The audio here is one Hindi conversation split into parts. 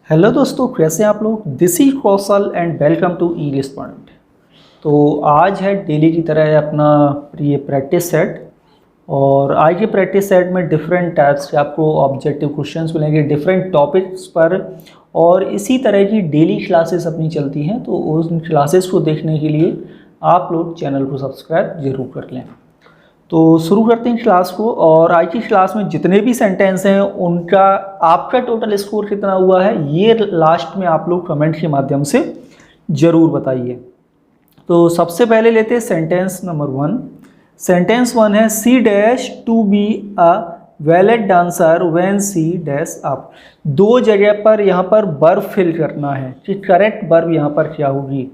हेलो दोस्तों, कैसे हैं आप लोग। This is Kaushal and welcome to English point. तो आज है डेली की तरह अपना ये प्रैक्टिस सेट। और आज के प्रैक्टिस सेट में डिफरेंट टाइप्स के आपको ऑब्जेक्टिव क्वेश्चंस मिलेंगे डिफरेंट टॉपिक्स पर। और इसी तरह की डेली क्लासेस अपनी चलती हैं, तो उन क्लासेस को देखने के लिए आप लोग चैनल को सब्सक्राइब जरूर कर लें। तो शुरू करते हैं क्लास को। और आज की क्लास में जितने भी सेंटेंस हैं उनका आपका टोटल स्कोर कितना हुआ है ये लास्ट में आप लोग कमेंट के माध्यम से ज़रूर बताइए। तो सबसे पहले लेते हैं सेंटेंस नंबर 1। सेंटेंस 1 है she dash to be a valid dancer when she dash up. दो जगह पर यहाँ पर वर्ब फिल करना है कि करेक्ट वर्ब यहाँ पर क्या होगी।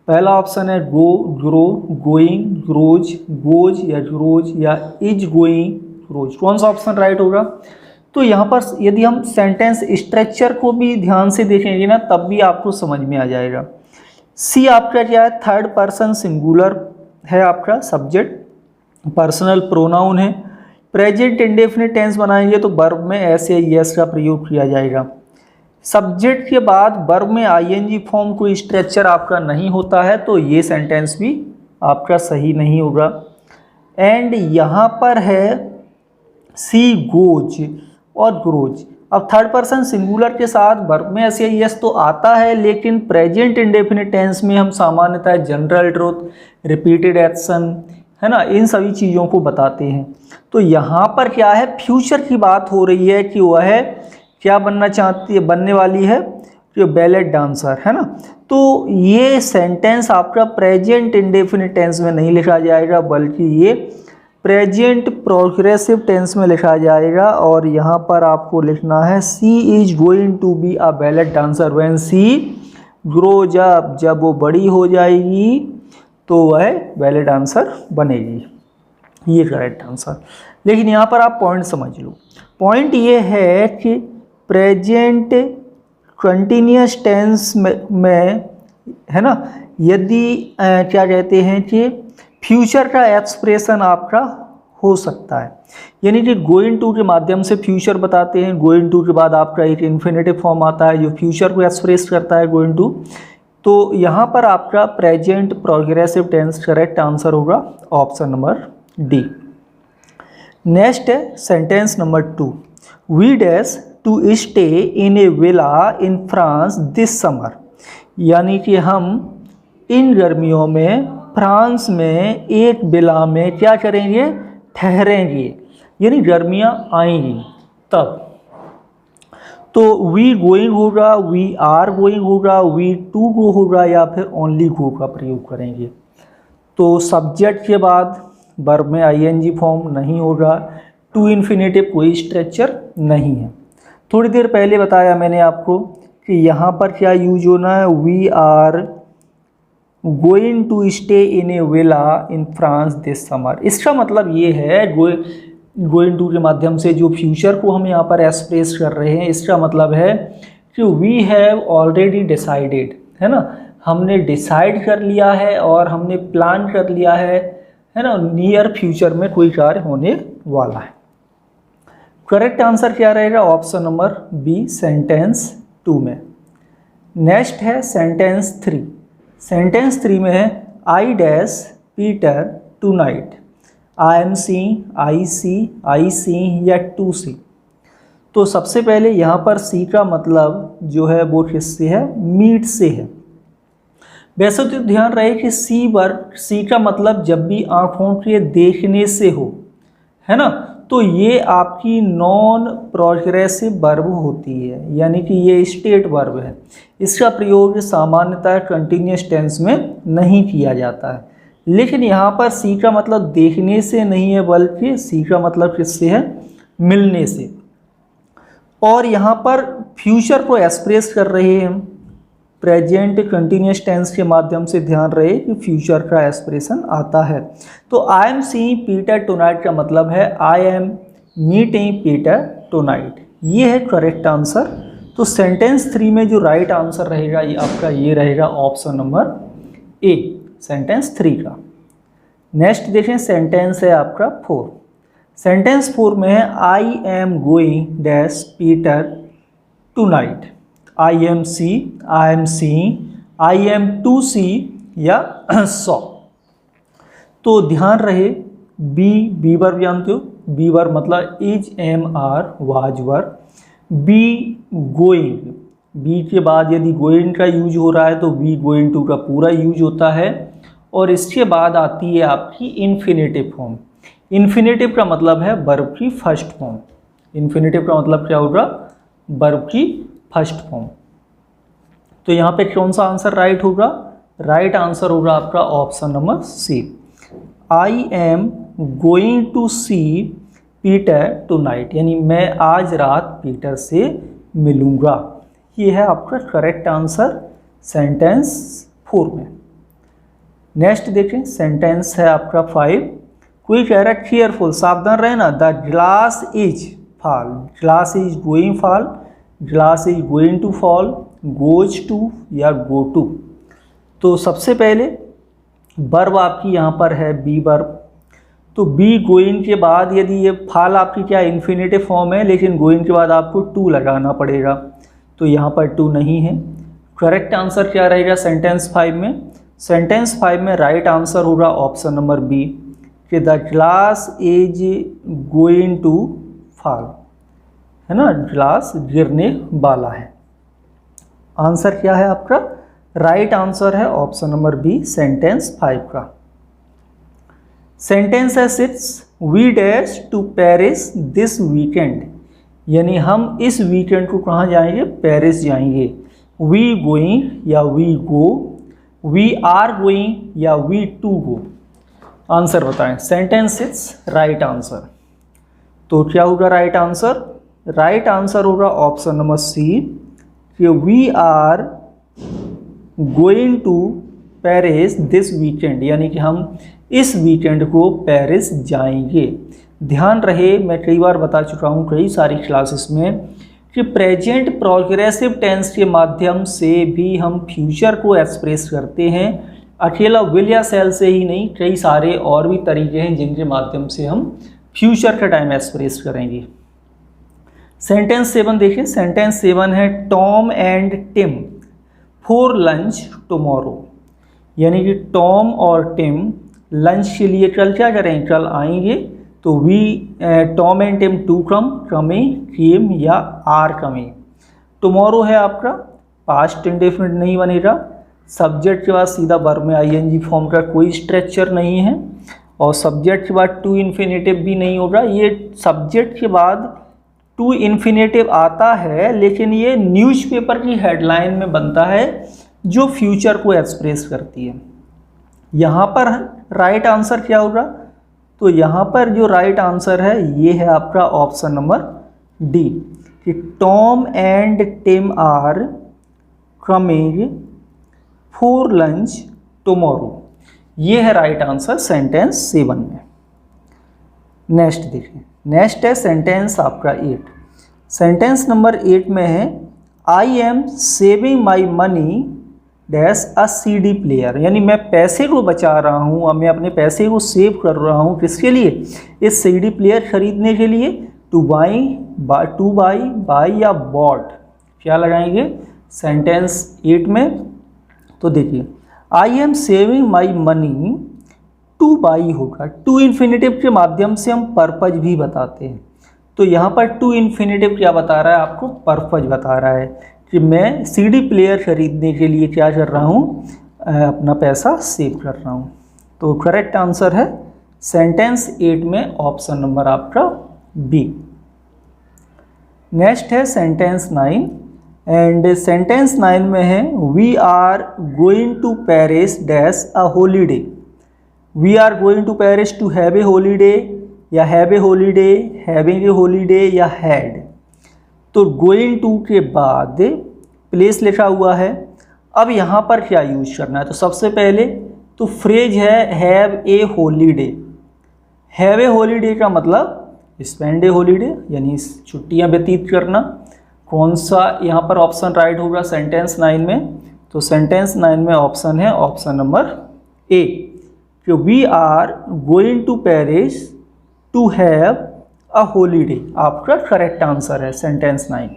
पहला ऑप्शन है गो, ग्रो, गोइंग, ग्रोज, गोज या ग्रोज या इज गोइंग, ग्रोज। कौन सा ऑप्शन राइट होगा। तो यहाँ पर यदि हम सेंटेंस स्ट्रक्चर को भी ध्यान से देखेंगे ना तब भी आपको समझ में आ जाएगा। सी आपका क्या है, थर्ड पर्सन सिंगुलर है आपका सब्जेक्ट, पर्सनल प्रोनाउन है। प्रेजेंट इंडेफिनिट टेंस बनाएंगे तो वर्ब में एस या यस का प्रयोग किया जाएगा। सब्जेक्ट के बाद वर्ब में आईएनजी फॉर्म कोई स्ट्रक्चर आपका नहीं होता है, तो ये सेंटेंस भी आपका सही नहीं होगा। एंड यहाँ पर है सी गोज और ग्रोज। अब थर्ड पर्सन सिंगुलर के साथ वर्ब में ऐसे यस तो आता है, लेकिन प्रेजेंट इंडेफिनिट टेंस में हम सामान्यतः जनरल ट्रूथ, रिपीटेड एक्शन है ना, इन सभी चीज़ों को बताते हैं। तो यहाँ पर क्या है, फ्यूचर की बात हो रही है कि वह है क्या बनना चाहती है, बनने वाली है जो बैलेट डांसर है ना। तो ये सेंटेंस आपका प्रेजेंट इंडेफिनिट टेंस में नहीं लिखा जाएगा, बल्कि ये प्रेजेंट प्रोग्रेसिव टेंस में लिखा जाएगा। और यहाँ पर आपको लिखना है she is going to be a ballet dancer when she grows up. जब वो बड़ी हो जाएगी तो वह बैलेट डांसर बनेगी, ये करेक्ट आंसर। लेकिन यहाँ पर आप पॉइंट समझ लो। पॉइंट ये है कि प्रेजेंट कंटिन्यूस टेंस में है ना, यदि क्या कहते हैं कि फ्यूचर का एक्सप्रेशन आपका हो सकता है, यानी कि गोइंग टू के माध्यम से फ्यूचर बताते हैं। गोइंग टू के बाद आपका एक इन्फिनेटिव फॉर्म आता है जो फ्यूचर को एक्सप्रेस करता है, गोइंग टू। तो यहाँ पर आपका present progressive tense correct answer होगा, ऑप्शन नंबर डी। नेक्स्ट है sentence number 2। We dash to stay in a villa in France this summer. यानी कि हम इन गर्मियों में फ्रांस में एक विला में क्या करेंगे, ठहरेंगे, यानी गर्मियाँ आएंगी तब। तो वी गोइंग होगा, वी आर गोइंग होगा, वी टू गो होगा या फिर ओनली गो का प्रयोग करेंगे। तो सब्जेक्ट के बाद वर्ब में आईएनजी फॉर्म नहीं होगा, टू इन्फिनेटिव कोई स्ट्रक्चर नहीं है। थोड़ी देर पहले बताया मैंने आपको कि यहाँ पर क्या यूज होना है, we are going to stay in a villa in France this summer. इसका मतलब ये है गोइंग टू के माध्यम से जो फ्यूचर को हम यहाँ पर एक्सप्रेस कर रहे हैं, इसका मतलब है कि वी हैव ऑलरेडी डिसाइडेड, है ना, हमने डिसाइड कर लिया है और हमने प्लान कर लिया है ना, नियर फ्यूचर में कोई कार्य होने वाला है। करेक्ट आंसर क्या रहेगा, ऑप्शन नंबर बी सेंटेंस 2 में। नेक्स्ट है सेंटेंस 3। सेंटेंस 3 में है I dash Peter tonight. I am see, I see या टू सी। तो सबसे पहले यहाँ पर सी का मतलब जो है वो किससे है, मीट से है। वैसे तो ध्यान रहे कि सी का मतलब जब भी आँखों के देखने से हो, है ना, तो ये आपकी नॉन प्रोग्रेसिव वर्ब होती है, यानी कि ये स्टेट वर्ब है। इसका प्रयोग सामान्यतः कंटिन्यूस टेंस में नहीं किया जाता है। लेकिन यहाँ पर सी का मतलब देखने से नहीं है, बल्कि सी का मतलब किससे है, मिलने से। और यहाँ पर फ्यूचर को एक्सप्रेस कर रहे हैं हम प्रेजेंट कंटिन्यूस टेंस के माध्यम से। ध्यान रहे कि फ्यूचर का एक्सप्रेशन आता है। तो आई एम सीइंग पीटर टुनाइट का मतलब है I am meeting Peter tonight. ये है करेक्ट आंसर। तो सेंटेंस 3 में जो राइट आंसर रहेगा ये आपका ये रहेगा, ऑप्शन नंबर ए, सेंटेंस 3 का। नेक्स्ट देखें, सेंटेंस है आपका 4। सेंटेंस 4 में है I am going dash Peter tonight. I am see, I am seeing, I am to see या सॉ। तो ध्यान रहे बी वर्ब जानते हो, बी वर्ब मतलब is, am, are, was verb. Be going, be के बाद यदि गोइंग का यूज हो रहा है तो बी गोइंग टू का पूरा यूज होता है। और इसके बाद आती है आपकी इन्फिनेटिव फॉर्म। इन्फिनेटिव का मतलब है वर्ब की फर्स्ट फॉर्म। इन्फिनेटिव का मतलब क्या होगा? वर्ब की फर्स्ट फॉर्म। तो यहाँ पे कौन सा आंसर राइट होगा? राइट आंसर होगा आपका option number C, I am going to see Peter tonight, यानी मैं आज रात पीटर से मिलूंगा। ये है आपका करेक्ट आंसर सेंटेंस 4 में। नेक्स्ट देखें, सेंटेंस है आपका 5। कोई कह रहा है केयरफुल, सावधान रहना, the glass is fall, glass is going fall, glass is going to fall, goes to या गो टू। तो सबसे पहले वर्ब आपकी यहाँ पर है बी वर्ब। तो बी गोइंग के बाद यदि ये फॉल आपकी क्या इन्फिनेटिव फॉर्म है, लेकिन गोइंग के बाद आपको टू लगाना पड़ेगा, तो यहाँ पर टू नहीं है। करेक्ट आंसर क्या रहेगा सेंटेंस 5 में? सेंटेंस 5 में राइट आंसर होगा ऑप्शन नंबर बी कि the glass is going to fall, है ना, ग्लास गिरने वाला है। आंसर क्या है आपका? राइट आंसर है ऑप्शन नंबर बी सेंटेंस 5 का। सेंटेंस है 6, we dash to Paris this weekend, यानी हम इस वीकेंड को कहाँ जाएंगे? पेरिस जाएंगे। वी गोइंग या we go, we are going या वी टू गो। आंसर बताएं। Sentence 6 right answer. तो क्या होगा राइट आंसर? राइट आंसर होगा ऑप्शन नंबर सी कि we are going to Paris this weekend, यानी कि हम इस वीकेंड को पेरिस जाएंगे। ध्यान रहे, मैं कई बार बता चुका हूँ कई सारी क्लासेस में कि प्रेजेंट प्रोग्रेसिव टेंस के माध्यम से भी हम फ्यूचर को एक्सप्रेस करते हैं। अकेला विल या शैल से ही नहीं, कई सारे और भी तरीके हैं जिनके माध्यम से हम फ्यूचर का टाइम एक्सप्रेस करेंगे। सेंटेंस 7 देखिए, सेंटेंस 7 है Tom and Tim for lunch tomorrow, यानी कि टॉम और टिम लंच के लिए कल क्या करें? कल आएंगे। तो we Tom and Tim to coming, came या आर कमिंग। टुमारो है आपका पास्ट इंडेफिनिट नहीं बनेगा। सब्जेक्ट के बाद सीधा वर्ब में आईएनजी फॉर्म का कोई स्ट्रक्चर नहीं है, और सब्जेक्ट के बाद टू इन्फिनेटिव भी नहीं होगा। ये सब्जेक्ट के बाद टू इन्फिनेटिव आता है, लेकिन ये न्यूज़पेपर की हेडलाइन में बनता है जो फ्यूचर को एक्सप्रेस करती है। यहाँ पर राइट आंसर क्या होगा? तो यहाँ पर जो राइट आंसर है ये है आपका ऑप्शन नंबर डी कि Tom and Tim are coming for lunch tomorrow. ये है राइट आंसर सेंटेंस 7 में। नेक्स्ट देखिए, नेक्स्ट है सेंटेंस आपका 8। सेंटेंस नंबर 8 में है I am saving my money dash a CD player, यानी मैं पैसे को बचा रहा हूँ, अब मैं अपने पैसे को सेव कर रहा हूँ किसके लिए? इस सीडी प्लेयर खरीदने के लिए। टू बाई या बॉट, क्या लगाएंगे सेंटेंस 8 में? तो देखिए I am saving my money two by होगा। टू इन्फिनेटिव के माध्यम से हम पर्पज भी बताते हैं। तो यहाँ पर टू इन्फिनेटिव क्या बता रहा है आपको? पर्पज बता रहा है कि मैं सीडी प्लेयर खरीदने के लिए क्या कर रहा हूँ? अपना पैसा सेव कर रहा हूँ। तो करेक्ट आंसर है सेंटेंस 8 में ऑप्शन नंबर आपका बी। नेक्स्ट है सेंटेंस 9, एंड सेंटेंस 9 में है we are going to Paris dash a holiday. We are going to Paris to have a holiday, या have a holiday, having a holiday, या हैड। तो गोइंग टू के बाद प्लेस लिखा हुआ है। अब यहाँ पर क्या यूज करना है? तो सबसे पहले तो फ्रेज है have a holiday. Have a holiday का मतलब स्पेंड ए हॉलीडे, यानी छुट्टियाँ व्यतीत करना। कौन सा यहाँ पर ऑप्शन राइट होगा सेंटेंस 9 में? तो सेंटेंस 9 में ऑप्शन है ऑप्शन नंबर ए कि we are going to Paris to have a holiday. आपका करेक्ट आंसर है सेंटेंस 9।